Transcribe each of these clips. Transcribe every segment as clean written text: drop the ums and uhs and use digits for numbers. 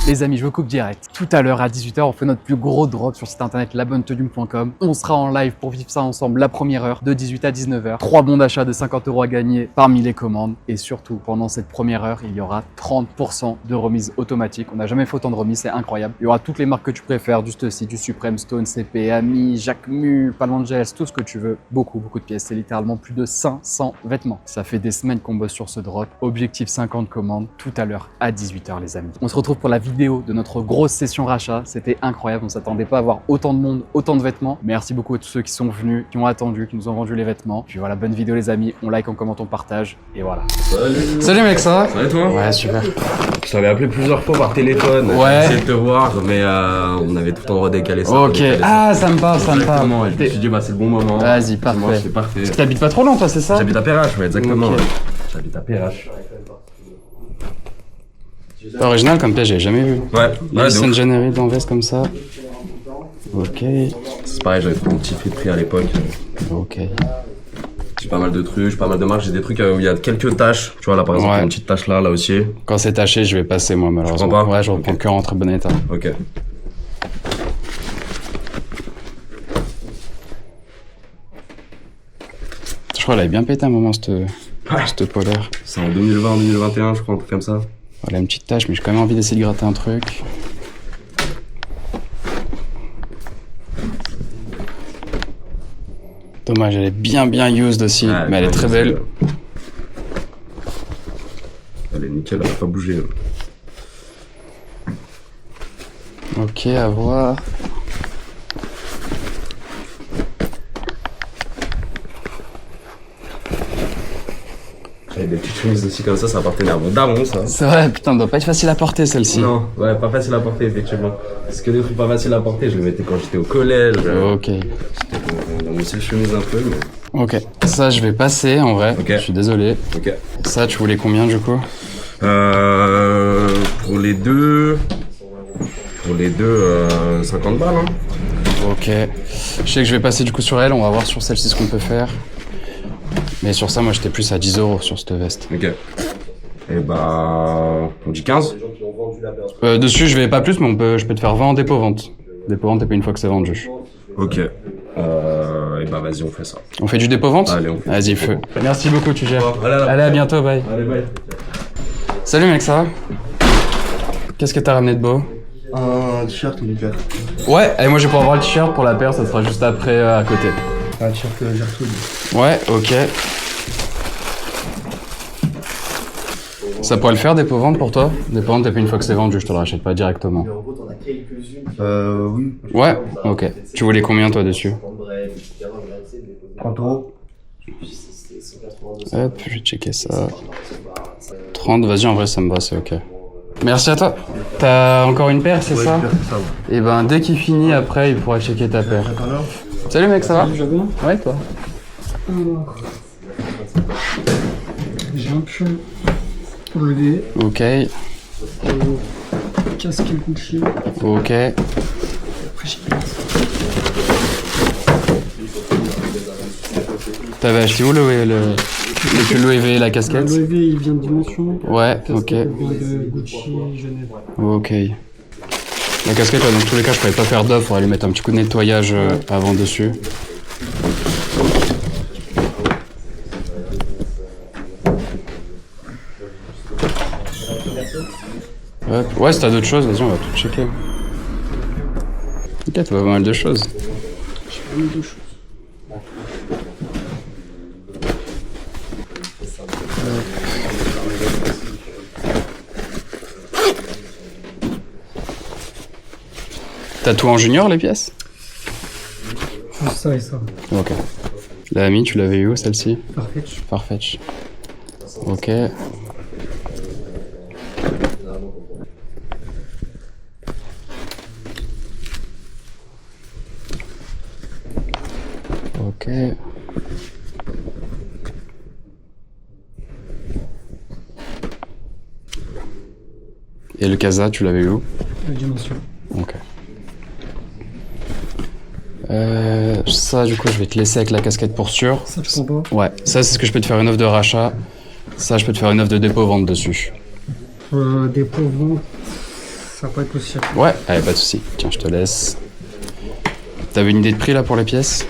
Les amis, je vous coupe direct. Tout à l'heure à 18 h, on fait notre plus gros drop sur le site internet labonnetenue.com. On sera en live pour vivre ça ensemble la première heure de 18 à 19 h. 3 bons d'achat de 50 € à gagner parmi les commandes. Et surtout, pendant cette première heure, il y aura 30% de remise automatique. On n'a jamais fait autant de remises, c'est incroyable. Il y aura toutes les marques que tu préfères, du Stussy, du Supreme, Stone, CP, Ami, Jacquemus, Palm Angels, tout ce que tu veux. Beaucoup de pièces. C'est littéralement plus de 500 vêtements. Ça fait des semaines qu'on bosse sur ce drop. Objectif 50 commandes tout à l'heure à 18 h, les amis. On se retrouve pour la vidéo de notre grosse session rachat. C'était incroyable, on s'attendait pas à avoir autant de monde, autant de vêtements. Merci beaucoup à tous ceux qui sont venus, qui ont attendu, qui nous ont vendu les vêtements. Puis voilà, bonne vidéo les amis, on like, on commente, on partage et voilà. Salut mec, ça va? Ça va et toi? Ouais, super. Je t'avais appelé plusieurs fois par téléphone, ouais. J'ai essayé de te voir, mais on avait tout le temps redécalé ça. Ok, ah ça me parle, ça me parle. Je me suis dit bah c'est le bon moment. Vas-y, parfait. Moi, c'est parfait. Parce que t'habites pas trop loin toi, c'est ça? J'habite à Perrache, ouais, exactement. Okay. Ouais. J'habite à Perrache. C'est original comme pièce, j'avais jamais vu. Ouais, Madison January dans veste comme ça. Ok. C'est pareil, j'avais pris mon petit prix à l'époque. Ok. J'ai pas mal de trucs, pas mal de marques, j'ai des trucs où il y a quelques taches. Tu vois là par exemple, une petite tache là aussi. Quand c'est taché, je vais passer moi malheureusement. Tu prends pas? Ouais, je reprends que en très bon état. Ok. Je crois qu'elle avait bien pété un moment cette polaire. C'est en 2020, 2021 je crois, un truc comme ça. Voilà une petite tache, mais j'ai quand même envie d'essayer de gratter un truc. Dommage, elle est bien used aussi, mais elle est très belle. Elle est nickel, elle a pas bougé. Ok, à voir. J'avais des petites chemises aussi comme ça appartenait à mon daron ça. C'est vrai, putain, elle doit pas être facile à porter celle-ci. Non, ouais, pas facile à porter effectivement. Parce que les trucs pas faciles à porter, je les mettais quand j'étais au collège. Ok. J'étais dans mon style chemise un peu, mais... Ok, ça je vais passer en vrai, Ok. Je suis désolé. Ok. Ça, tu voulais combien du coup? Pour les deux... 50 balles hein. Ok. Je sais que je vais passer du coup sur elle, on va voir sur celle-ci ce qu'on peut faire. Mais sur ça, moi j'étais plus à 10 € sur cette veste. Ok. Et bah... on dit 15. Dessus, je vais pas plus, mais je peux te faire 20 en dépôt-vente. Dépôt-vente, et puis une fois que c'est vendu. Ok. Et bah vas-y, on fait ça. On fait du dépôt-vente? Allez, on fait. Vas-y, feu. Merci beaucoup, tu gères. Bon, allez, à bientôt, bye. Allez, bye. Salut mec, ça va? Qu'est-ce que t'as ramené de beau? Un t-shirt ou une paire? Ouais, et moi je vais pouvoir avoir le t-shirt pour la paire, ça sera juste après à côté. Un t-shirt Gertrude. Ouais, ok. Ça pourrait le faire, dépôt-vente pour toi? Dépôt-vente, et puis une fois que c'est vendu, je te le rachète pas directement. Oui. Ouais, ok. Tu voulais combien toi dessus? 30 €. Hop, je vais checker ça. 30, vas-y, en vrai ça me va, c'est ok. Merci à toi. T'as encore une paire, c'est ça? Ça, ouais. Et ben dès qu'il finit, après, il pourra checker ta paire. Salut mec, ça va? Tu vas bien? Ouais, toi? Alors, j'ai un pull levé, Ok, casquette Gucci, ok. après j'ai T'avais acheté où le pull Louis V et la casquette? le levé, il vient de Dimension, Ouais, ok. casquette vient de Gucci Genève. Ok. La casquette, là, dans tous les cas, je pourrais pas faire d'offre, on va lui mettre un petit coup de nettoyage avant dessus. Hop. Ouais, si t'as d'autres choses, vas-y, on va tout checker. Ok, t'as pas mal de choses. J'ai pas mis deux choses. T'as tout en junior, les pièces? Ça et ça. Ok. La Ami, tu l'avais eu où, celle-ci? Farfetch. Farfetch. Ok. Ok. Et le casa, tu l'avais eu où? La Dimension. Ok. Ça, du coup, je vais te laisser avec la casquette pour sûr. Ça, tu prends pas? Ouais, ça, c'est ce que je peux te faire une offre de rachat. Ça, je peux te faire une offre de dépôt-vente dessus. Dépôt-vente, Ça va pas être possible. Ouais, allez, pas de soucis. Tiens, je te laisse. T'avais une idée de prix là pour les pièces?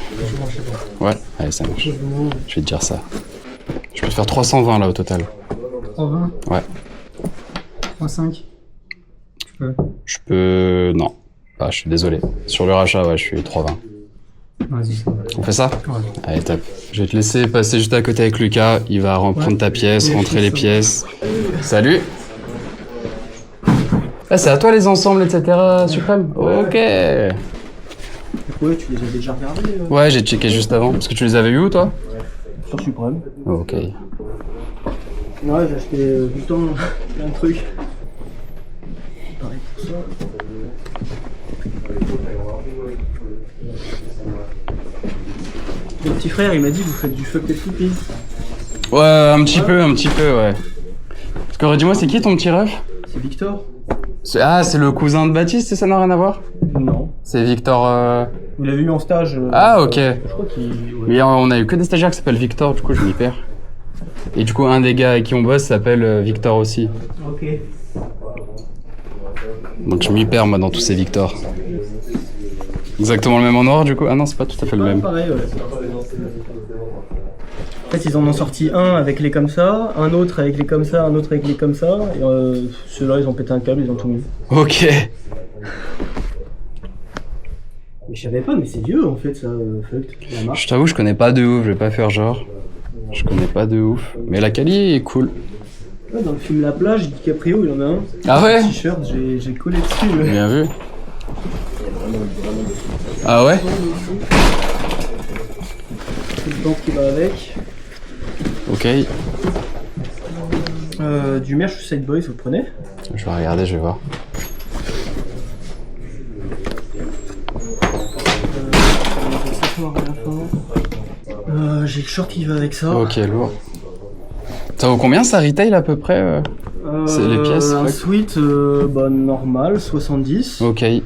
Ouais, allez, ça marche. Je vais te dire ça. Je peux te faire 320 là au total. 320? Ouais. 3,5? Tu peux? Je peux... Non. Ah, je suis désolé. Sur le rachat, ouais, je suis 3,20. Vas-y. On fait ça? Ouais. Allez, top. Je vais te laisser passer juste à côté avec Lucas. Il va reprendre ta pièce, rentrer les pièces. Salut! Ah, c'est à toi les ensembles, etc. Suprême? Ok. Ouais, tu les as déjà regardés Ouais, j'ai checké juste avant. Parce que tu les avais eu où, toi? sur Suprême. Ok. Ouais, j'ai acheté du temps plein de trucs. Pareil pour ça. Mon petit frère, il m'a dit vous faites du fuck tes flippies. Ouais, un petit peu, ouais. Parce que dis-moi, c'est qui ton petit ref? C'est Victor? Ah, c'est le cousin de Baptiste et ça n'a rien à voir? Non. C'est Victor... Vous l'avez eu en stage. Ah, ok. Je crois qu'il. Ouais. Mais on a eu que des stagiaires qui s'appellent Victor, du coup je m'y perds. Et du coup, un des gars avec qui on bosse s'appelle Victor aussi. Ok. Donc je m'y perds moi dans tous ces Victor. Exactement le même en noir du coup? Ah non, c'est pas tout à fait le même. Pareil, ouais. En fait, ils en ont sorti un avec les comme ça, un autre avec les comme ça, un autre avec les comme ça. Et ceux-là, ils ont pété un câble, ils ont tout mis. Ok. Mais je savais pas, mais c'est vieux en fait, ça, fuck, la marque. Je t'avoue, je connais pas de ouf, je vais pas faire genre. Je connais pas de ouf. Mais la quali est cool. Ouais, dans le film La Plage, DiCaprio, il en a un. Ah ouais? Un t-shirt, j'ai collé dessus. Ouais. Bien vu. Ah ouais? Le banc qui va avec. Ok. Du merch Side Boys, vous prenez? Je vais regarder, je vais voir. J'ai le short qui va avec ça. Ok, lourd. Ça vaut combien ça retail à peu près c'est les pièces? Un Ouais. sweat normal, 70. Ok, Et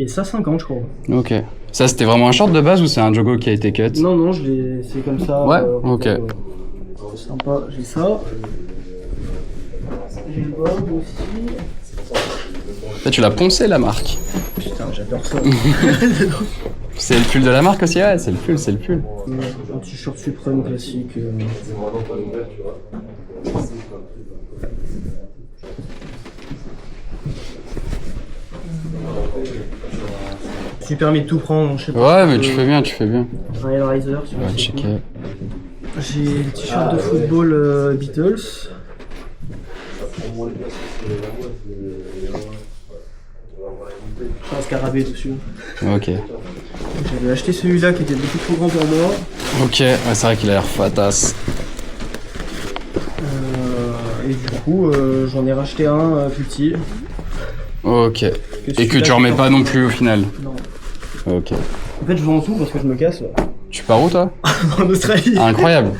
ça, 50, je crois. ok. Ça c'était vraiment un short de base ou c'est un jogo qui a été cut? Non, non, c'est comme ça. Ouais, ok. C'est sympa, j'ai ça. J'ai le bob aussi. Là, tu l'as poncé la marque. Putain, j'adore ça. C'est le pull de la marque aussi? Ouais, c'est le pull, c'est le pull. Un t-shirt Suprême classique. J'ai permis de tout prendre, je sais pas. Ouais, mais tu fais bien, tu fais bien. Un Hellraiser, si On va checker. J'ai le t-shirt de football Beatles. J'ai un scarabée dessus. Ok. J'avais acheté celui-là qui était beaucoup trop grand pour moi. Ok, ouais, c'est vrai qu'il a l'air fatasse. Et du coup, j'en ai racheté un plus petit. Ok. Et que tu remets pas non plus au final? Non. Ok. En fait, je vends tout parce que je me casse Tu pars où toi? en Australie. Ah, incroyable.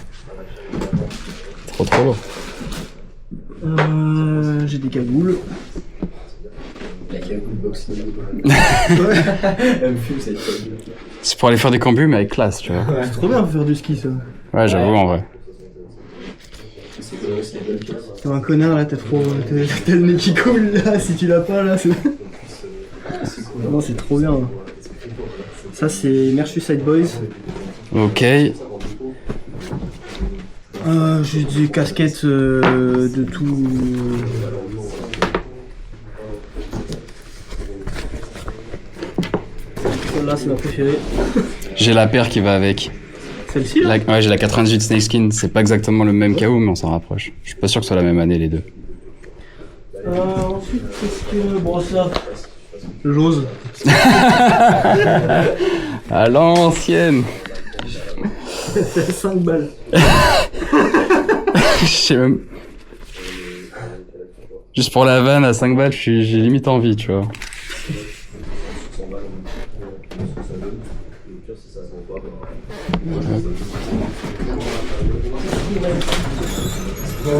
Trop lourd. J'ai des cagoules. La cagoule box niveau. Ouais. Elle me fume cette cagoule. C'est pour aller faire des cambus mais avec classe, tu vois. C'est trop bien de faire du ski, ça. Ouais, j'avoue en vrai. C'est quoi aussi la bonne pièce? T'es un connard là, t'as le nez qui coule là, si tu l'as pas là, c'est. Non, c'est trop bien. Ça, c'est Merchu Side Boys. Ok. J'ai des casquettes de tout. Celle-là, c'est ma préférée. J'ai la paire qui va avec. Celle-ci là Ouais, j'ai la 98 Snakeskin. C'est pas exactement le même KO, mais on s'en rapproche. Je suis pas sûr que ce soit la même année les deux. Ensuite, qu'est-ce que. Bon, ça. J'ose. À l'ancienne. C'est 5 balles. Je sais même. Juste pour la vanne à 5 balles, j'ai limite envie, tu vois.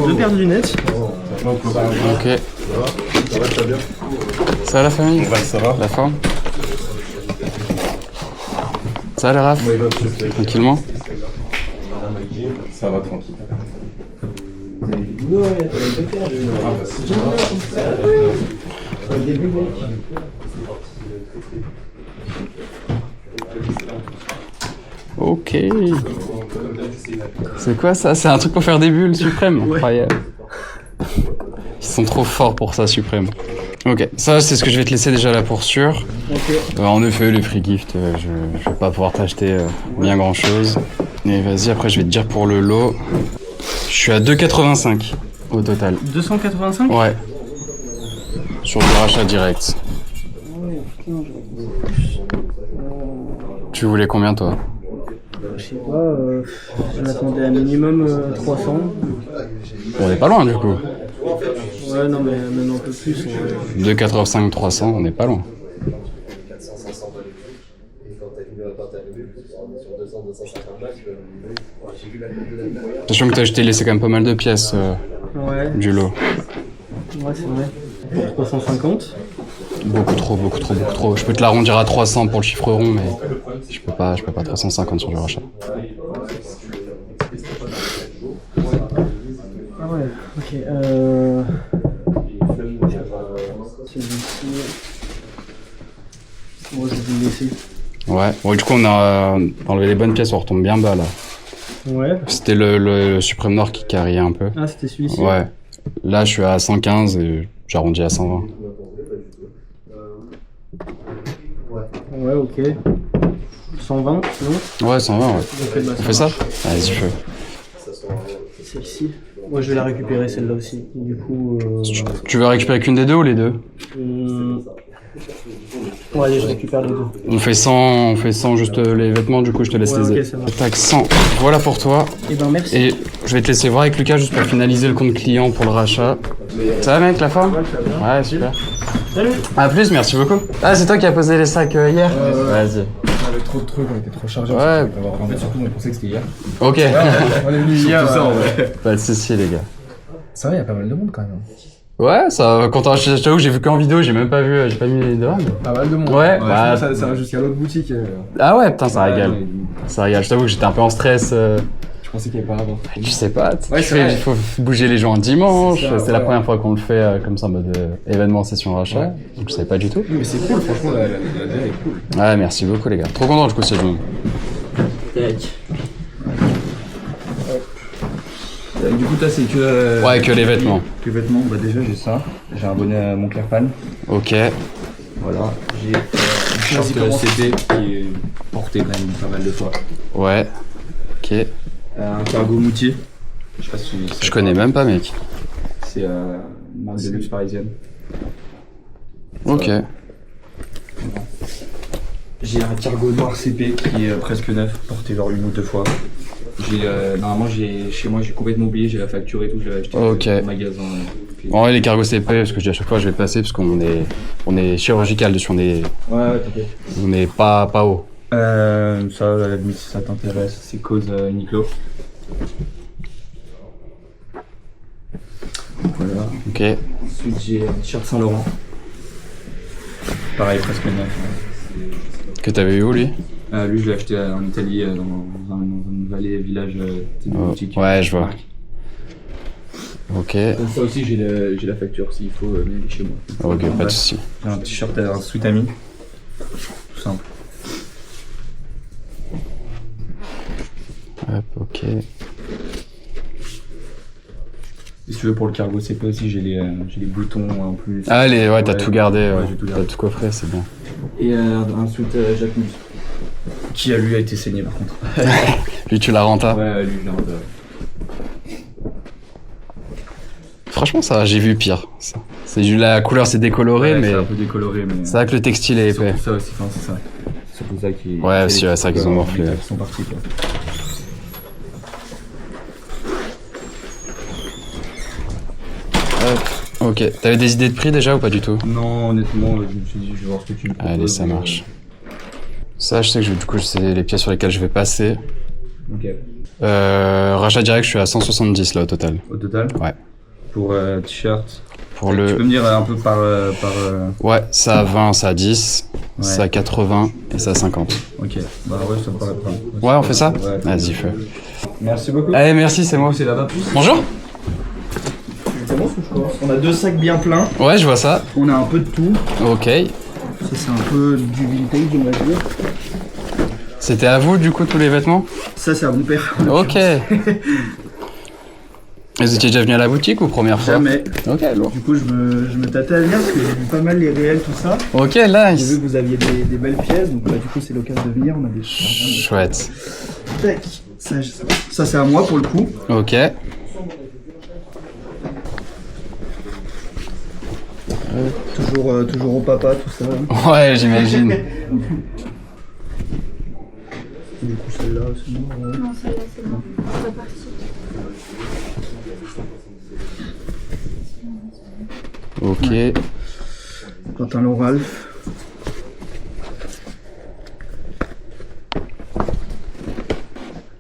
Deux paires de lunettes. Ok. Ça va, tu vas bien? Ça va la famille? Ouais, ça va. La forme? Ça va les raf? Tranquillement? Ça va, tranquille. Ok. C'est quoi ça? C'est un truc pour faire des bulles, Suprême? Incroyable. Ils sont trop forts pour ça, Suprême. Ok, ça c'est ce que je vais te laisser déjà là pour sûr. En effet, les free gifts, je vais pas pouvoir t'acheter bien grand chose. Et vas-y, après je vais te dire pour le lot. Je suis à 2,85 au total. 285? Ouais. Sur du rachat direct. Tu voulais combien toi? Je sais pas, je m'attendais à minimum 300. On est pas loin du coup. Ouais, non, mais même un peu plus. 2,85, 300, on est pas loin. Sachant que je t'ai laissé quand même pas mal de pièces Ouais, du lot. ouais, c'est vrai. 350. Beaucoup trop. Je peux te l'arrondir à 300 pour le chiffre rond, mais je peux pas 350 sur du rachat. Ah ouais, ok. Celui-ci. Moi, je vais le laisser. Ouais. Bon, du coup, on a enlevé les bonnes pièces, on retombe bien bas là. Ouais. C'était le Suprême Noir qui carriait un peu. Ah, c'était celui-ci. Ouais. Là, je suis à 115 et j'arrondis à 120. Ouais, ok. 120, non? Ouais, 120, ouais. Ok, bah, On fait ça? Vas-y, feu. Celle-ci. Moi, je vais la récupérer, celle-là aussi. Du coup. Tu veux récupérer qu'une des deux ou les deux? Ouais, allez, je récupère les deux. On fait 100 juste les vêtements, du coup je te laisse Ouais, les ok, ça marche. Tac, 100. Voilà pour toi. Eh ben, merci. Et je vais te laisser voir avec Lucas juste pour finaliser le compte client pour le rachat. Ça va mec, la forme? Ouais, super. Salut! À plus, merci beaucoup. Ah, c'est toi qui as posé les sacs hier? Vas-y. On avait trop de trucs, on était trop chargés. Ouais. En fait, surtout, on pensait que c'était hier. Ok. On est venu hier. Tout ça, en vrai. Pas de soucis les gars. Ça va, il y a pas mal de monde quand même. Ouais, ça, quand je t'avoue, j'ai vu qu'en vidéo, j'ai même pas vu, j'ai pas mis les deux. Pas mal de monde. Ouais, je bah- pense que ça va jusqu'à l'autre boutique. Ah ouais, putain, ça Ouais, régale. mais Ça régale. Je t'avoue que j'étais un peu en stress. Je pensais qu'il y avait pas avant. Je sais pas, Ouais, c'est vrai. il faut bouger les gens un dimanche, C'est ça, c'est la ouais. première fois qu'on le fait comme ça en mode événement session rachat, Ouais. donc je savais pas du tout. Oui, mais c'est cool, franchement, la DL est cool. Ouais, merci beaucoup les gars. Trop content du coup, c'est du monde. Du coup, toi, c'est que. Ouais, que les vêtements. Que vêtements, bah déjà j'ai ça. J'ai un bonnet à Moncler Fan. Ok. Voilà. J'ai un short CP qui est porté quand même pas mal de fois. Ouais. Ok. Un cargo Moutier. Je sais pas si Je connais même pas mec. C'est une marque de luxe parisienne. Ok. J'ai un cargo noir CP qui est presque neuf, porté genre une ou deux fois. Normalement, chez moi, j'ai complètement oublié, j'ai la facture et tout, je l'avais acheté Ok. au magasin. En vrai, les cargos CP, parce que je dis à chaque fois, je vais passer parce qu'on est chirurgical dessus, Ouais, t'inquiète. on est pas haut. Ça, à la limite, si ça t'intéresse, c'est cause Uniqlo. Voilà. Ok. Ensuite, j'ai un t-shirt Saint-Laurent. Pareil, presque neuf. Que t'avais eu où lui? Lui, je l'ai acheté en Italie, dans une vallée, village de boutique. Ouais, je vois. Ok. Ça aussi, j'ai la facture s'il faut, mais elle est chez moi. Ok, pas de soucis. J'ai un t-shirt, un sweat ami. Tout simple. Hop, ok. Et si tu veux, pour le cargo CP aussi, j'ai les boutons en plus. Allez, ouais, t'as tout gardé, ouais, ouais. j'ai tout T'as gardé. tout coffré, c'est bien. Et un sweat Jacquemus. Qui lui a été saigné par contre. Lui, tu la renta. Ouais, lui, je l'ai rendu. Franchement, ça, j'ai vu pire. Ça. La couleur s'est décolorée, Ouais, mais c'est un peu décoloré, mais. c'est vrai que le textile est épais. surtout ça aussi, enfin, c'est ça. C'est surtout ça qui. Ouais, aussi, ouais, c'est vrai qu'ils ont morflé. Ils sont partis, quoi. Ok. T'avais des idées de prix déjà ou pas du tout? Non, honnêtement, je me suis dit, je vais voir ce que tu me proposes. Allez, ça marche. Ça, je sais que du coup, c'est les pièces sur lesquelles je vais passer. Ok. Rachat direct, je suis à 170 là au total. Au total? Ouais. Pour t-shirt. Pour Tu peux le. me dire un peu par. Ouais, ça à 20, ça à 10, Ouais. ça à 80 et ça à 50. Ok. Bah ouais, ça me paraît pas. Ouais, on fait ça? Ouais. Vas-y, feu. Merci beaucoup. Allez, merci, c'est moi. C'est là-bas. Bonjour. commence ou je commence? On a 2 sacs bien pleins. Ouais, je vois ça. On a un peu de tout. Ok. Ça c'est un peu du vintage, on va dire. C'était à vous, du coup, tous les vêtements? Ça c'est à mon père. Ok. Vous étiez déjà venu à la boutique ou première fois? Jamais. Ok, lourd. Du coup je me tâtais à venir parce que j'ai vu pas mal les réels, tout ça. Ok, J'ai vu nice. que vous aviez des belles pièces, donc du coup c'est l'occasion de venir. On a des Chouette. Tac. Ça c'est à moi pour le coup. Ok. Toujours au papa, tout ça. Ouais, j'imagine. Du coup celle-là, c'est bon. Ouais. Non, celle-là, c'est bon. C'est reparti. Ok. Pantalon Ralph.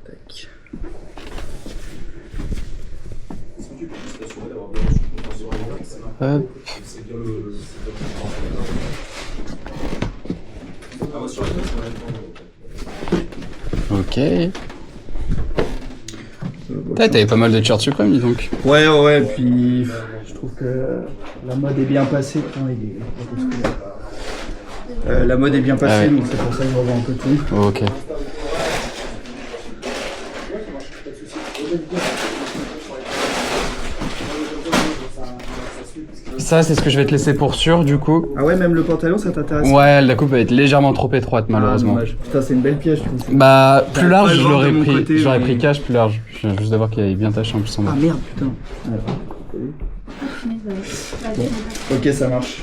Tac. Hop. Ok. T'avais pas mal de shirts suprêmes, dis donc. Ouais, puis je trouve que la mode est bien passée. Putain, la mode est bien passée, Ah ouais. donc c'est pour ça que je revends un peu tout. Ok. Ça, c'est ce que je vais te laisser pour sûr, du coup. Ah ouais, même le pantalon, ça t'intéresse? Ouais, la coupe va être légèrement trop étroite, Ah, malheureusement. dommage. Putain, c'est une belle pièce, je trouve. Bah, plus Pas large, le je vendre l'aurais de mon pris. côté, J'aurais mais- pris cash plus large. Je viens juste de voir qu'il est bien taché en plus en bas. Ah merde, putain. Ok, ça marche.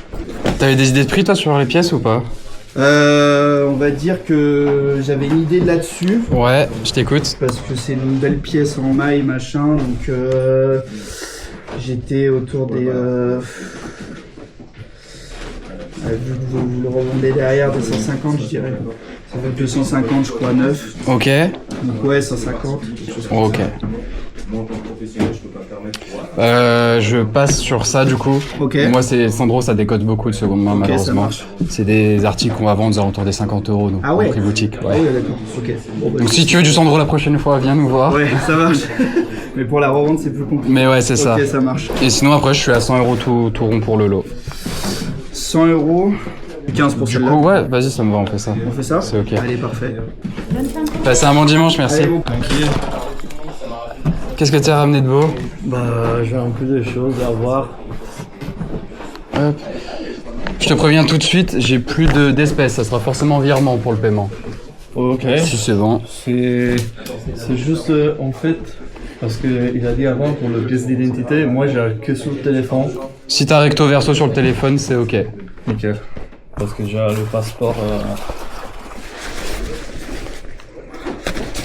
T'avais des idées de prix, toi, sur les pièces ou pas? On va dire que j'avais une idée là-dessus. Ouais, je t'écoute. Parce que c'est une belle pièce en maille, machin, donc j'étais autour des... vu que vous le revendez derrière, des 150, je dirais. Ça fait 250, je crois, 9. Ok. Donc ouais, 150. quelque chose comme Ok. ça. Je passe sur ça du coup. Ok. Moi, c'est Sandro, ça décote beaucoup de seconde main, Ok, ça malheureusement. marche. C'est des articles qu'on va vendre aux alentours des 50 €, donc Ah ouais. en prix boutique. Ah Ouais. ouais, d'accord. Ok. Bon, bah, Donc si tu veux du Sandro la prochaine fois, viens nous voir. Ouais, ça marche. Mais pour la revente, c'est plus compliqué. Mais ouais, c'est ça. Ok, ça marche. Et sinon, après, je suis à 100 € tout rond pour le lot. 100 €, 15 pour Du celle-là. coup, ouais, vas-y, ça me va, on fait ça. On fait ça? C'est ok. Allez, parfait. Passez un bon dimanche, merci. Allez, bon. Qu'est-ce que tu as ramené de beau? Bah, j'ai un peu de choses à voir. Hop. Je te préviens tout de suite, j'ai plus d'espèces, ça sera forcément virement pour le paiement. Ok. Si c'est bon. C'est juste, en fait, parce qu'il a dit avant pour le pièce d'identité, moi j'ai que sur le téléphone. Si t'as recto verso sur le téléphone, c'est ok. Ok. Parce que j'ai le passeport.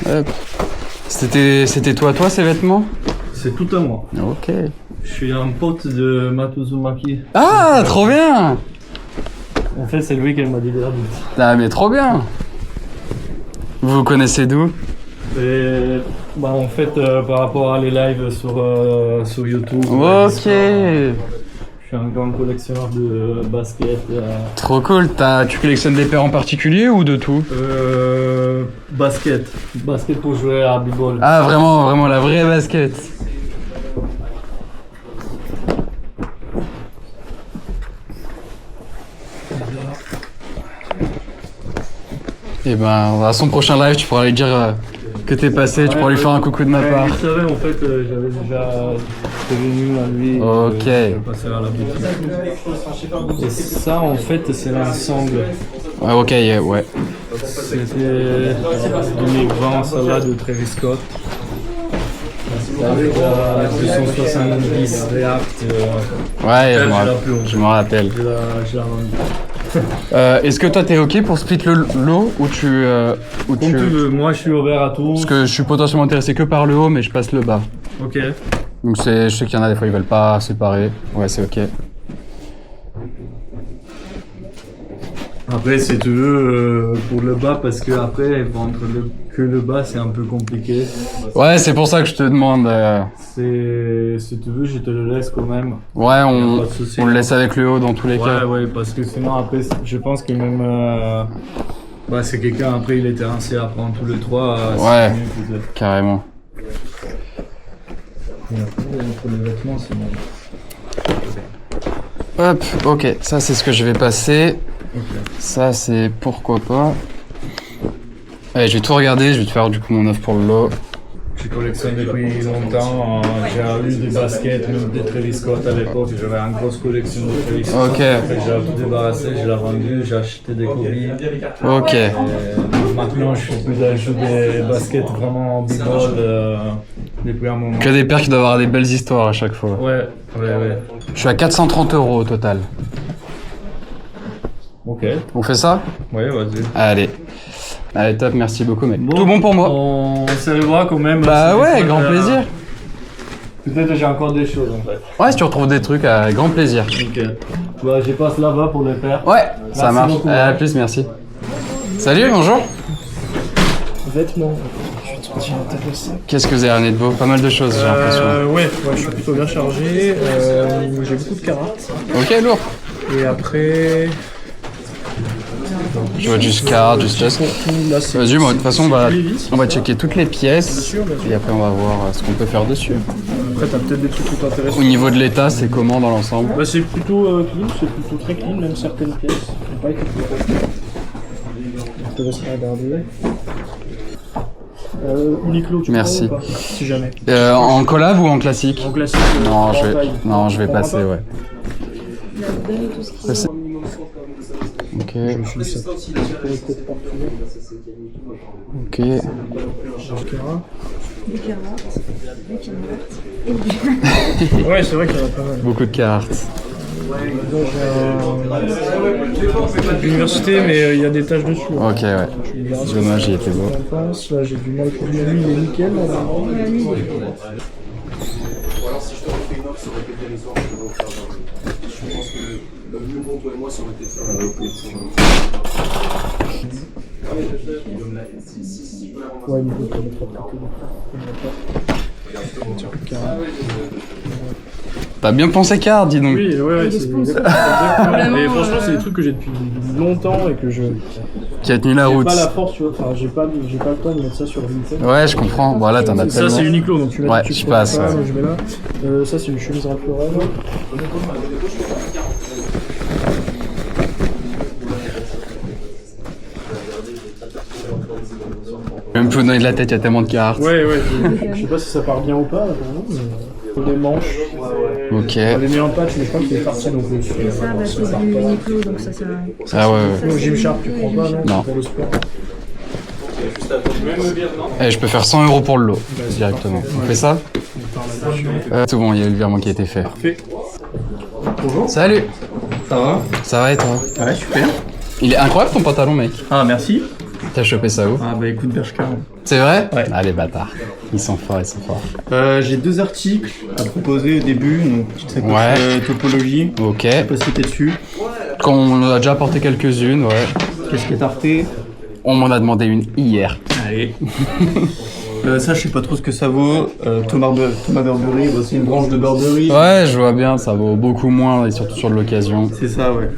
Hop. C'était toi ces vêtements? C'est tout à moi. Ok. Je suis un pote de Matuzumaki. Ah, trop bien! En fait, c'est lui qui m'a dit de la boutique. Ah, mais trop bien! Vous vous connaissez d'où? Et bah, en fait, par rapport à les lives sur YouTube. Ok! Je suis un grand collectionneur de basket. Trop cool. Tu collectionnes des paires en particulier ou de tout? Basket. Basket pour jouer à b-ball. Ah, vraiment la vraie basket. Et ben, à son prochain live, tu pourras lui dire que t'es passé, tu pourras lui faire un coucou de ma part. Il savait, en fait, j'avais déjà prévenu à lui. Ok. Je passer à la boutique. Et ça, en fait, c'est l'ensemble. Ouais, ok, yeah, ouais. C'était 2020, celle-là de Travis Scott. Avec 270 React. Ouais, je l'ai plus, en je me rappelle. Je l'ai vendu. Est-ce que toi t'es ok pour split le lot ou tu... Comme tu veux, moi je suis ouvert à tout. Parce que je suis potentiellement intéressé que par le haut, mais je passe le bas. Ok. Donc je sais qu'il y en a des fois ils veulent pas séparer. Ouais, c'est ok. Après, si tu veux, pour le bas, parce que après, vendre que le bas, c'est un peu compliqué. Ouais, c'est pour ça que je te demande. Si tu veux, je te le laisse quand même. Ouais, Y a on pas de souci. le laisse avec le haut dans tous les cas. Ouais, parce que sinon, après, je pense que même. C'est quelqu'un, après, il était rincé à prendre tous les trois. Ouais, carrément. Et après, pour les vêtements, c'est bon. Hop, ok, ça c'est ce que je vais passer. Ça c'est pourquoi pas. Allez, je vais tout regarder, je vais te faire du coup mon offre pour le lot. Je collectionne depuis longtemps. J'ai eu des baskets, même des Travis Scott à l'époque. J'avais une grosse collection de Travis Scott. Ok. Après, j'ai tout débarrassé, je l'ai vendu, j'ai acheté des Kobe. Ok. Maintenant, je suis plus d'acheter des baskets vraiment b-ball depuis un moment. Que des paires qui doivent avoir des belles histoires à chaque fois. Ouais. Je suis à 430 € au total. Ok. On fait ça? Ouais, vas-y. Allez. Allez, top, merci beaucoup mec. Tout bon pour moi. On se revoit quand même. Bah si ouais, des fois, grand plaisir. Peut-être que j'ai encore des choses en fait. Ouais, si tu retrouves des trucs, avec grand plaisir. Ok. Bah, je passe là-bas pour les faire. Ouais, ça Merci marche. beaucoup, À ouais. plus, merci. Salut, bonjour. Vêtements. Qu'est-ce que vous avez ramené de beau? Pas mal de choses, j'ai l'impression. Ouais, je suis plutôt bien chargé. J'ai beaucoup de cartes. Ok, lourd. Et après. Je vois du Scar, du Stusk. Là, c'est. Vas-y, moi, de toute façon, Lévis. on va checker toutes les pièces. Bien sûr. Et après, on va voir ce qu'on peut faire dessus. Après, t'as peut-être des trucs plutôt intéressants. Au niveau de l'état, c'est comment dans l'ensemble? Bah, c'est plutôt clean, c'est plutôt très clean, même certaines pièces n'ont pas été très clean. Je te laisserai regarder. Uniqlo, tu Merci. prends ou pas si jamais. En collab ou en classique? En classique. Non, je vais passer, ouais. La belle et tout ce qui Ça, est. c'est- Ok, Je me suis dit ça. Sécurité de partout. ok. Jacquera. Du 40, du 40 et du. Ouais, c'est vrai qu'il y en a pas mal. Beaucoup de cartes. Donc, j'ai l'université, mais il y a des taches dessus. Ok, ouais. C'est Dommage, il était beau. Là, j'ai du mal pour lui, il est nickel. Ouais, il faut qu'on mette T'as bien pensé carte, dis donc. Oui, ouais, c'est exactement. Et franchement, c'est des trucs que j'ai depuis longtemps et que je. Qui a tenu la J'ai route. pas la force, tu vois. Enfin, j'ai pas le temps de mettre ça sur Vinted. Ouais, je comprends. Bon, là, t'en as Ça, tellement. c'est Uniqlo, donc tu mets Ouais, tu je prends passe, ça, ouais. moi, je mets là. Ça, c'est une chemise Ralph Lauren. Même plus donner de la tête, il y a tellement de cartes. Ouais, je sais pas si ça part bien ou pas, là, pour nous, mais. Les manches. Ok. On les met en patch, mais je crois qu'il est parti, donc. Et ça, bah, c'est du Uniqlo, donc ça sert à rien. Ah ouais, ouais. Donc, Gymshark, tu prends pas, Non. Pour le sport. Eh, je peux faire 100 € pour le lot, directement. On fait ça? Tout bon, il y a eu le virement qui a été fait. Parfait. Salut. Ça va? Ça va et toi? Ouais, super. Il est incroyable ton pantalon, mec. Ah, merci. T'as chopé ça où? Ah, bah écoute, Bershka. C'est vrai? Ouais. Ah, les bâtards. Ils sont forts, ils sont forts. J'ai deux articles à proposer au début, donc petite sacoche Ouais. topologie. Ok. Je sais pas si t'es dessus. On en a déjà apporté quelques-unes, ouais. Qu'est-ce qui est tarté? On m'en a demandé une hier. Allez. Ça, je sais pas trop ce que ça vaut. Thomas Burberry, bah, c'est une branche de Burberry. Ouais, je vois bien, ça vaut beaucoup moins, et surtout sur de l'occasion. C'est ça, ouais.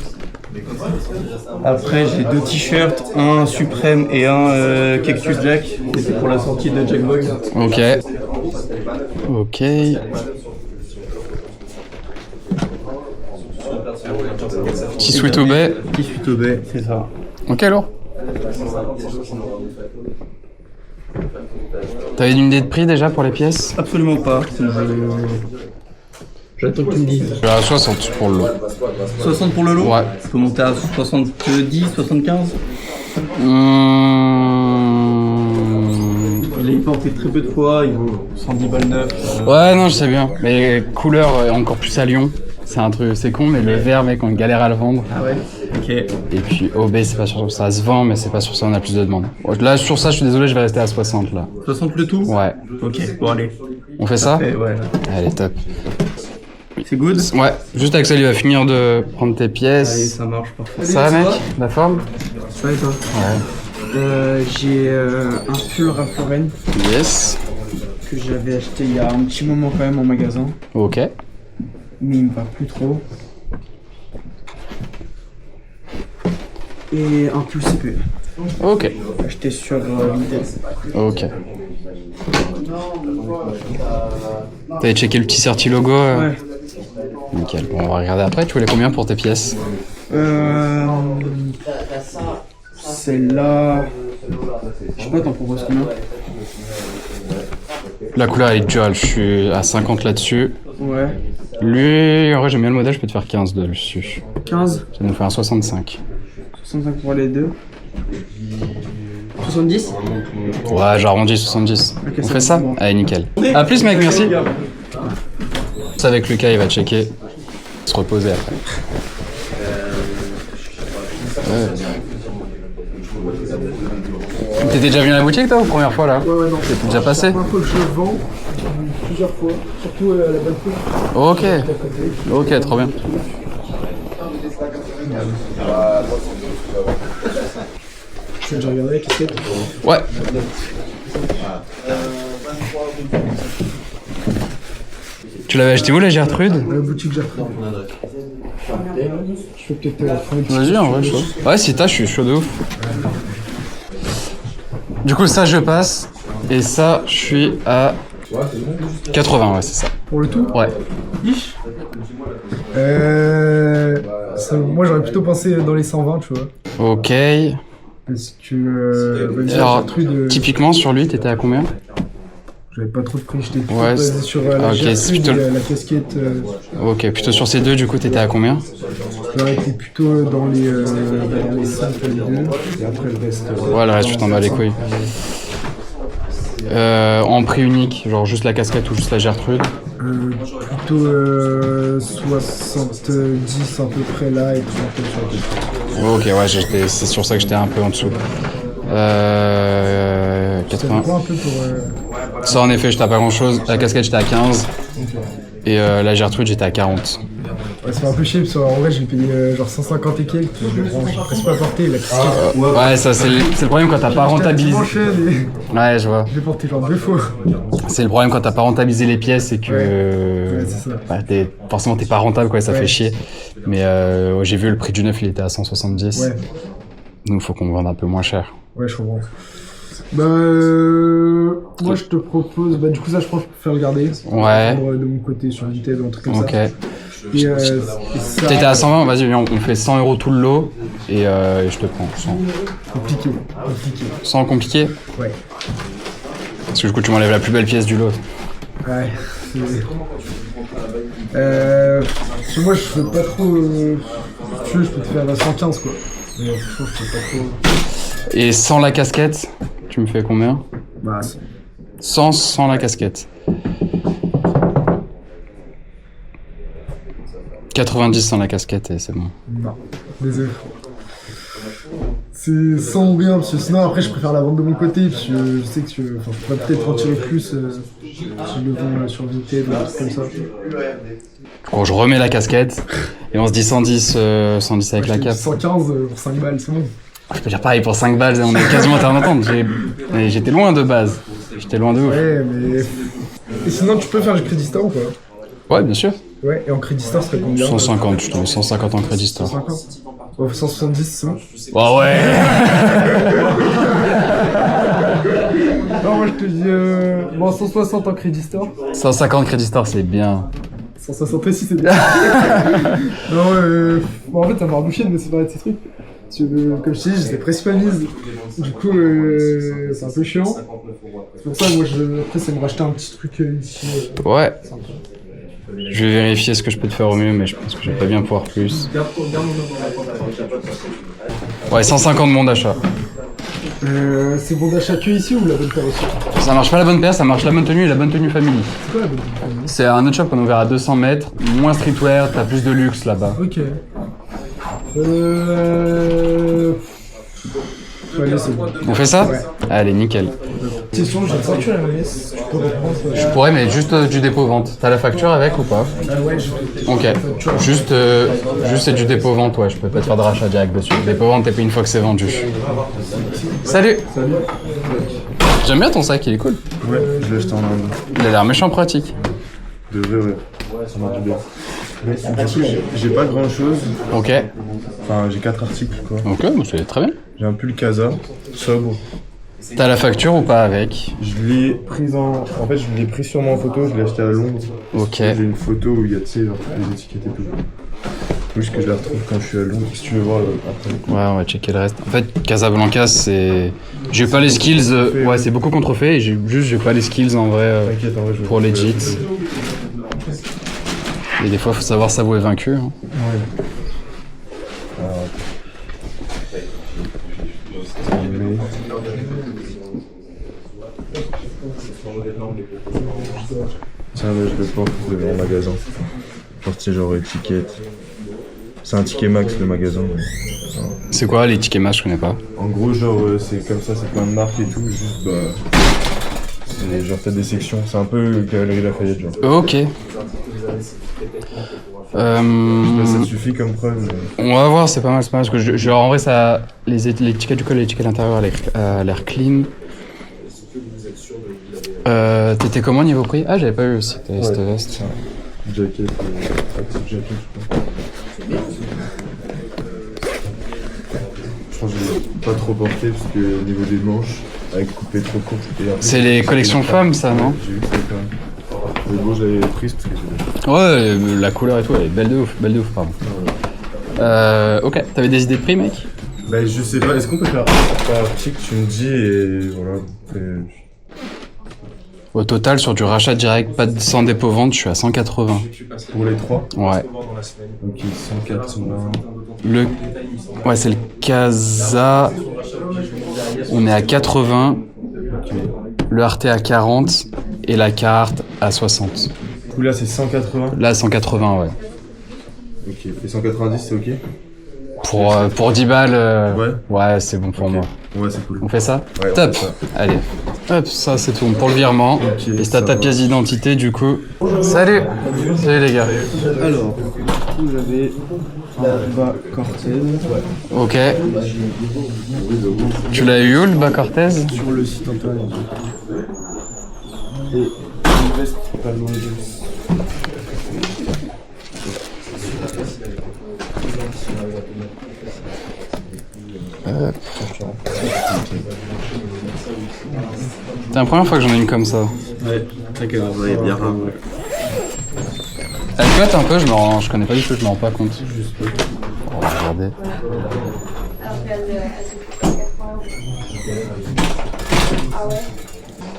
Après, j'ai deux t-shirts, un Supreme et un Cactus Jack. C'était pour la sortie de Jack Boy. Ok. Ok. Petit sweet obey. Qui suite au baie, c'est ça. Ok, lourd. T'avais une idée de prix déjà pour les pièces? Absolument pas. J'attends que tu me dises. Je suis à 60 pour le lot. 60 pour le lot? Ouais. Je peux monter à 70, 75? Il est porté très peu de fois, il vaut 110 balles neuf. Ouais, non, je sais bien. Mais couleur, encore plus à Lyon. C'est un truc, c'est con, mais le vert, mec, on galère à le vendre. Ah ouais? Ok. Et puis OB, c'est pas sûr, ça se vend, mais c'est pas sûr ça on a plus de demandes. Là, sur ça, je suis désolé, je vais rester à 60 là. 60 le tout? Ouais. Ok, bon allez. On fait ça? Ouais. Allez, top. C'est good? Ouais, juste Axel, il va finir de prendre tes Allez, pièces. ça marche, parfait. Ça va, mec? La forme? Ça va et toi? Ouais. J'ai un pull Ralph Lauren Yes. que j'avais acheté il y a un petit moment quand même en magasin, Ok. mais il me va plus trop. Et un pull CP, Ok. acheté sur Vinted. Ok. T'avais checké le petit certi logo? Ouais, Nickel. Bon, on va regarder après. Tu voulais combien pour tes pièces? Celle-là. Je sais pas, t'en proposes combien? La couleur elle est dual, je suis à 50 là-dessus. Ouais. Lui, en vrai j'aime bien le modèle, je peux te faire 15 dessus. 15. Ça nous fait un 65. 65 pour les deux. 70. Ouais, j'arrondis 70. Ok, On ça fait va, ça? bon. Allez, nickel. A plus mec, merci. Ça avec Lucas, il va checker. Se reposer après. T'étais déjà venu à la boutique toi ou première fois là? Ouais, non. T'es déjà passé? La première fois que je vends, plusieurs fois, surtout à la bonne fois. Ok. Ok, trop bien. Tu as déjà regardé la casquette? Ouais. Tu l'avais acheté où la Gertrude? La boutique Gertrude. Je peux peut-être faire une petite Vas-y, en vrai, chaud. Ouais, si t'as, je suis chaud de ouf. Du coup, ça, je passe. Et ça, je suis à 80, ouais, c'est ça. Pour le tout? Ouais. Moi j'aurais plutôt pensé dans les 120, tu vois. Ok. Parce que. Alors, Gertrude, typiquement, sur lui, t'étais à combien? j'avais pas trop de prix, j'étais plutôt Ouais, basé sur la ok, c'est Gertrude plutôt- et la casquette. Ok, plutôt sur ces deux, du coup, t'étais à combien? J'aurais été plutôt dans les 5 pour les deux. Et après le reste. Ouais, le reste, tu t'en bats les couilles. En prix unique, genre juste la casquette ou juste la Gertrude? Plutôt 70 à peu près là et puis un peu sur la casquette. Ok, ouais, c'est sur ça que j'étais un peu en dessous. Ça 80. dépend un peu pour. Ça, en effet, j'étais à pas grand chose. La casquette, j'étais à 15. Et la Gertrude, j'étais à 40. Ouais, c'est un peu chier parce qu'en vrai j'ai payé genre 150 et quelques, puis je ne presque pas porté la casquette. Ouais, ça, c'est le problème quand t'as pas rentabilisé. Ouais, je vois. Je l'ai porté genre 2 fois. C'est le problème quand t'as pas rentabilisé les pièces et que. Ouais, c'est ça. Bah, forcément, t'es pas rentable, quoi, ça Ouais. fait chier. Mais j'ai vu le prix du neuf, il était à 170. Ouais, Donc, faut qu'on vende un peu moins cher. ouais, je comprends. Bah, moi je te propose, bah du coup ça je pense que je peux faire regarder. Ouais. De mon côté sur Vinted ou un truc comme Ok. ça. Et ça, T'étais à 120, vas-y, viens, on fait 100 € tout le lot et je te prends 100. compliqué. 100 compliqué? Ouais. Parce que du coup, tu m'enlèves la plus belle pièce du lot. Ouais. Parce que moi je fais pas trop. Si tu veux, je peux te faire la 115 quoi. Mais franchement je fais pas trop. Et sans la casquette, tu me fais combien? Bah, Sans la casquette. 90 sans la casquette et c'est bon. non. Désolé. C'est sans ou rien, parce que sinon après je préfère la vendre de mon côté, parce que je sais que je pourrais peut-être en tirer plus si je le vends sur Vinted ou un truc comme ça. Bon, je remets la casquette et on se dit 110, 110 avec la cape. 115 pour 5 balles, c'est bon. Je peux dire pareil pour 5 balles, on est quasiment en terme d'entente. Mais j'étais loin de base. J'étais loin de ouf. Ouais, mais. Et sinon, tu peux faire du Crédit Store ou pas? Ouais, bien sûr. Ouais, et en Crédit Store, ça serait combien? 150, je trouve. 150 en crédit store. 150. Ouais, 170, c'est bon. Oh ouais. Non, moi je te dis. Bon, 160 en Crédit Store. 150 crédit store, c'est bien. 160 aussi, c'est bien. Non, bon, en fait, ça m'a rebouché de me séparer de ces trucs. Parce que, comme je t'ai dit, j'étais presque pas mise. Du coup, c'est un peu chiant. C'est pour ça que moi, après, c'est me racheter un petit truc ici. Ouais. Je vais vérifier ce que je peux te faire au mieux, mais je pense que je vais pas bien pouvoir plus. Ouais, 150 mon d'achat. C'est bon d'achat que ici ou la bonne paire aussi? Ça marche pas la bonne paire, ça marche la bonne tenue et la bonne tenue family. C'est quoi la bonne paire? C'est un autre shop qu'on a ouvert à 200 mètres, moins streetwear, t'as plus de luxe là-bas. Ok. Allez, c'est bon. On fait ça? Ouais. Allez, nickel. Question, j'ai une ceinture MS. Tu peux reprendre. Je pourrais, mais juste du dépôt-vente. T'as la facture avec ou pas? Ouais, Ok. Juste c'est du dépôt-vente, ouais, je peux pas te faire de rachat direct dessus. Dépôt-vente, t'es payé une fois que c'est vendu. Salut! J'aime bien ton sac, il est cool. Ouais, je l'ai acheté en Inde. Il a l'air méchant pratique. De vrai, ouais. Ça marche bien. Mais j'ai pas grand chose. Ok. Enfin, j'ai 4 articles quoi. Ok, bon, c'est très bien. J'ai un pull Casa, sobre. T'as la facture ou pas avec? Je l'ai prise en fait, je l'ai pris sûrement en photo, je l'ai acheté à Londres. Ok. J'ai une photo où il y a, tu sais, genre, toutes les étiquettes et tout. Faut juste que je la retrouve quand je suis à Londres, si tu veux voir après. Ouais, on va checker le reste. En fait, Casablanca, c'est... J'ai pas les skills... Ouais, c'est beaucoup contrefait et j'ai pas les skills en vrai T'inquiète, en vrai, je pour vais- legit. Et des fois, faut savoir s'avouer vaincu. Hein. Ouais. Tiens, mais je le porte en magasin. Porter genre étiquette. C'est un ticket max le magasin. C'est quoi les tickets match? Je connais pas. En gros, genre, c'est comme ça, c'est plein de marques et tout. Juste, bah. C'est genre, t'as des sections. C'est un peu Galerie Lafayette, genre. Ok. Ça suffit comme preuve. Mais... On va voir, c'est pas mal, parce que en vrai, ça, les tickets du col et les tickets à l'intérieur a l'air clean. T'étais comment niveau prix? Ah, j'avais pas eu aussi cette veste. Jacket, active jacket, je crois. Je pense que je l'ai pas trop porté parce que au niveau des manches, avec coupé trop court, c'était un peu... C'est les collections femmes, ça, non? J'ai vu que c'était quand même. Mais bon, je l'avais prise parce que j'ai... Ouais, la couleur et tout, elle est belle de ouf, pardon. Ok, t'avais des idées de prix, mec? Bah, je sais pas, est-ce qu'on peut faire un article, tu me dis, et voilà. Après, Au total, sur du rachat direct, pas sans dépôt-vente, je suis à 180. pour les trois? Ouais. Ok, 180. Ouais, c'est le Casa. On est à 80. Le Arte à 40. Et la carte à 60. Du coup, là, c'est 180. Là, 180, ouais. Ok, et 190, c'est ok? Pour 10 balles, Ouais. c'est bon pour moi. Ouais, c'est cool. On fait ça? Ouais, on Top. fait ça. Allez. Hop, ça c'est tout pour le virement. Ok, et c'est à ça ta va. pièce d'identité du coup. Salut. Salut les gars. Alors, vous avez un bas Cortez Ok. Tu l'as eu où le bas Cortez? sur le site internet. Et une veste pas loin de... C'est la première fois que j'en ai une comme ça. Ouais, très que ouais, bien rare. Elle flotte un peu, je connais pas du tout, je me rends pas compte. On va regarder.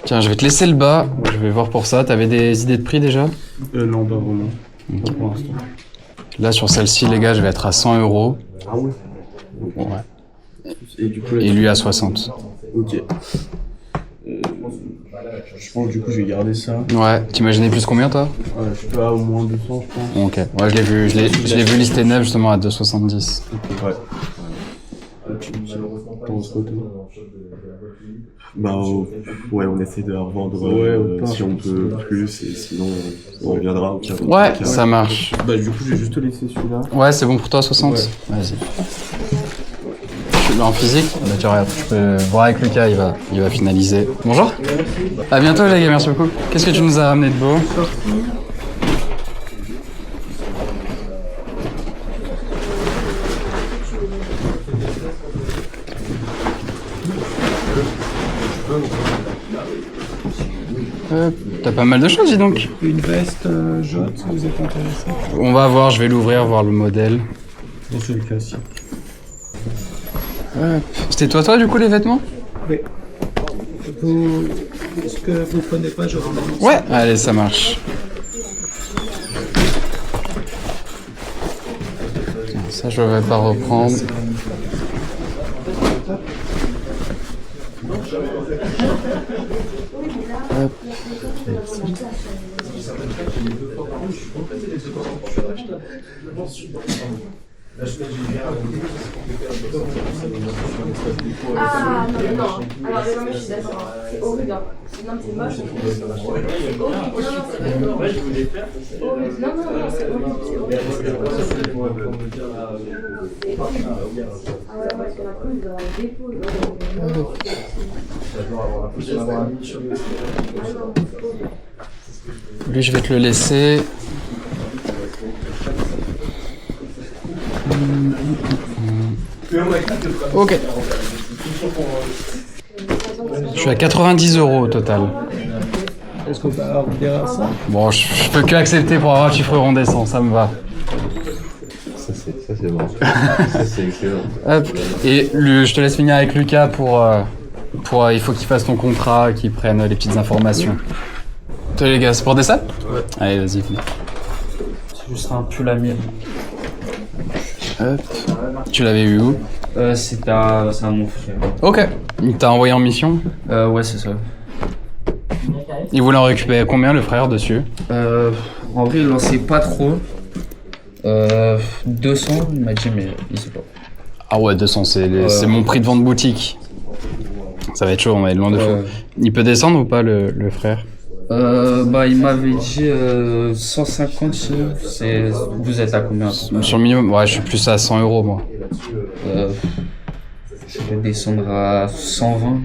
Tiens, je vais te laisser le bas, je vais voir pour ça. T'avais des idées de prix déjà? Non, pas vraiment. Pas pour l'instant. Là sur celle-ci les gars, je vais être à 100 €. Ah ouais? Ouais. Et du coup, Et lui à 60. ok. Je pense du coup je vais garder ça. Ouais, t'imaginais plus combien toi? Je suis pas au moins 200 je pense. Ok, ouais je l'ai vu listé neuf justement à 270. Ouais. Pense quoi toi? Bah, ouais, on essaie de la revendre si on peut plus, et sinon, on reviendra au cas. Ouais, ça marche. Bah du coup je vais juste te laisser celui-là. Ouais, c'est bon pour toi 60? Vas-y. Tu l'as en physique? Bah tu regardes, tu peux voir avec Lucas, il va finaliser. Bonjour. À bientôt les gars, merci beaucoup. Qu'est-ce que tu nous as ramené de beau? T'as pas mal de choses, dis donc. Une veste jaune si vous êtes intéressé. On va voir, je vais l'ouvrir, voir le modèle. Et c'est le classique. C'était toi du coup les vêtements? Oui. Est-ce que vous prenez pas genre Ouais, allez ça marche. Ça je vais pas reprendre. Hop. Ah non, non. Alors, non, mais je suis d'accord. C'est horrible. Hein. Non, c'est moche. C'est horrible. Non, non, c'est horrible. Horrible. Non, non, non, c'est horrible. C'est horrible. C'est horrible. Ah ouais, parce que la cause, il y aura un dépôt. Lui je vais te le laisser. Ok. Je suis à 90 € au total. Est-ce qu'on peut regarder ça? Bon, je peux que accepter pour avoir un chiffre rondessant, ça me va. Ça c'est bon. Ça c'est excellent. Hop. Et je te laisse finir avec Lucas pour il faut qu'il fasse ton contrat, qu'il prenne les petites informations. Toi les gars, c'est pour des salles? Ouais. Allez, vas-y. C'est juste un pull à mienne. Hop. Tu l'avais eu où? C'est à mon frère. Ok. Il t'a envoyé en mission? Ouais, c'est ça. Il voulait en récupérer combien le frère dessus? En vrai, il en sait pas trop. 200, il m'a dit, mais il sait pas. Ah ouais, 200, c'est mon prix de vente boutique. Ça va être chaud, on va être loin de fou. Il peut descendre ou pas le frère? Il m'avait dit 150, vous êtes à combien? Sur le minimum, ouais, je suis plus à 100 € moi. Je vais descendre à 120.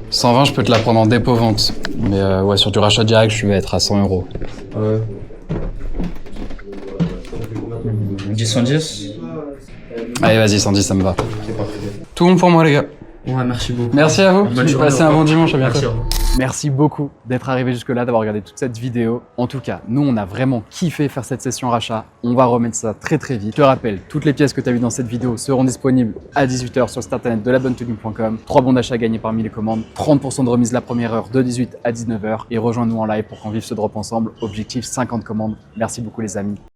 120, je peux te la prendre en dépôt-vente. Mais ouais, sur du rachat direct, je vais être à 100 €. 10, 110. Allez, vas-y, 110, ça me va. Tout bon pour moi, les gars. Ouais, merci beaucoup. Merci à vous. Bonne journée. Passez un bon dimanche, à bientôt. Merci. Merci beaucoup d'être arrivé jusque-là, d'avoir regardé toute cette vidéo. En tout cas, nous, on a vraiment kiffé faire cette session rachat. On va remettre ça très très vite. Je te rappelle, toutes les pièces que tu as vues dans cette vidéo seront disponibles à 18 h sur le site internet de labonnetenue.com. 3 bons d'achat gagnés parmi les commandes. 30% de remise la première heure de 18 à 19 h. Et rejoins-nous en live pour qu'on vive ce drop ensemble. Objectif 50 commandes. Merci beaucoup les amis.